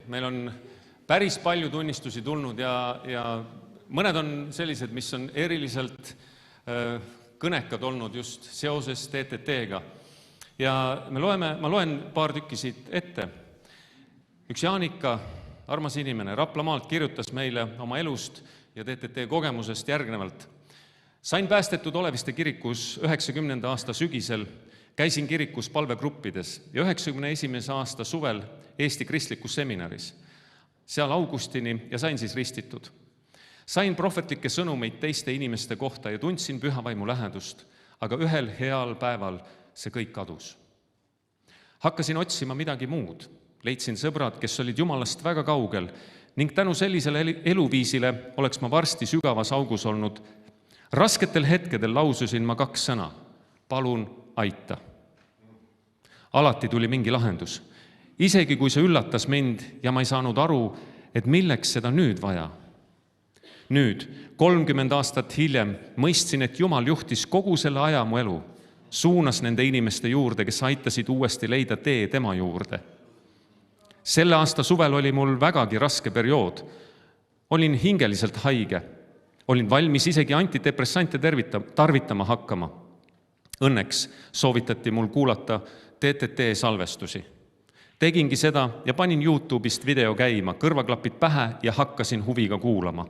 meil on päris palju tunnistusi tulnud ja mõned on sellised, mis on eriliselt kõnekad olnud just seoses TTT-ga. Ja ma loen paar tükki siit ette. Üks Jaanika, armas inimene, Raplamaalt kirjutas meile oma elust ja TTT kogemusest järgnevalt. Sain päästetud Oleviste kirikus 90. aasta sügisel, käisin kirikus palvegruppides ja 91. aasta suvel Eesti kristlikus seminaris. Seal augustini ja sain siis ristitud. Sain prohvetlikke sõnumeid teiste inimeste kohta ja tundsin pühavaimu lähedust, aga ühel heal päeval see kõik kadus. Hakkasin otsima midagi muud. Leidsin sõbrad, kes olid Jumalast väga kaugel ning tänu sellisele eluviisile oleks ma varsti sügavas augus olnud. Rasketel hetkedel laususin ma 2 sõna. Palun aita. Alati tuli mingi lahendus. Isegi kui see üllatas mind ja ma ei saanud aru, et milleks seda nüüd vaja. Nüüd, 30 aastat hiljem, mõistsin, et Jumal juhtis kogu selle aja mu elu, suunas nende inimeste juurde, kes aitasid uuesti leida tee tema juurde. Selle aasta suvel oli mul vägagi raske periood. Olin hingeliselt haige. Olin valmis isegi antidepressante tarvitama hakkama. Õnneks soovitati mul kuulata TTT salvestusi. Tegingi seda ja panin YouTube'ist video käima, kõrvaklapid pähe ja hakkasin huviga kuulama.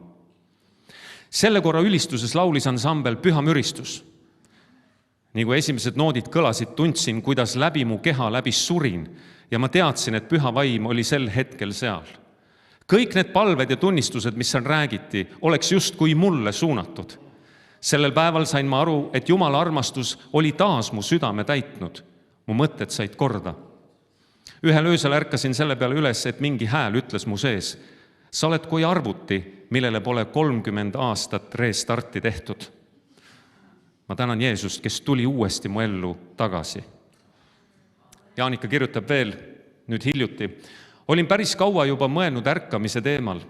Selle korra ülistuses laulis ansambel Püha müristus. Nii kui esimesed noodid kõlasid, tundsin, kuidas läbi mu keha läbis surin ja ma teadsin, et püha vaim oli sel hetkel seal. Kõik need palved ja tunnistused, mis seal räägiti, oleks just kui mulle suunatud. Sellel päeval sain ma aru, et Jumala armastus oli taas mu südame täitnud. Mu mõtted said korda. Ühel öösel ärkasin selle peale üles, et mingi hääl ütles mu sees. Sa oled kui arvuti, millele pole 30 aastat restarti tehtud. Ma tänan Jeesust, kes tuli uuesti mu ellu tagasi. Jaanika kirjutab veel nüüd hiljuti. Olin päris kaua juba mõelnud ärkamise teemal.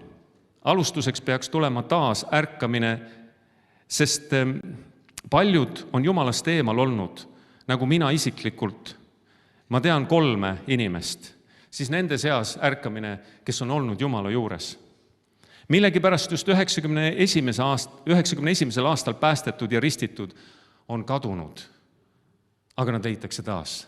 Alustuseks peaks tulema taas ärkamine, sest paljud on Jumalast eemal olnud, nagu mina isiklikult. Ma tean 3 inimest, siis nende seas ärkamine, kes on olnud Jumala juures. Millegipärast just 91. aastal päästetud ja ristitud on kadunud, aga nad leitakse taas.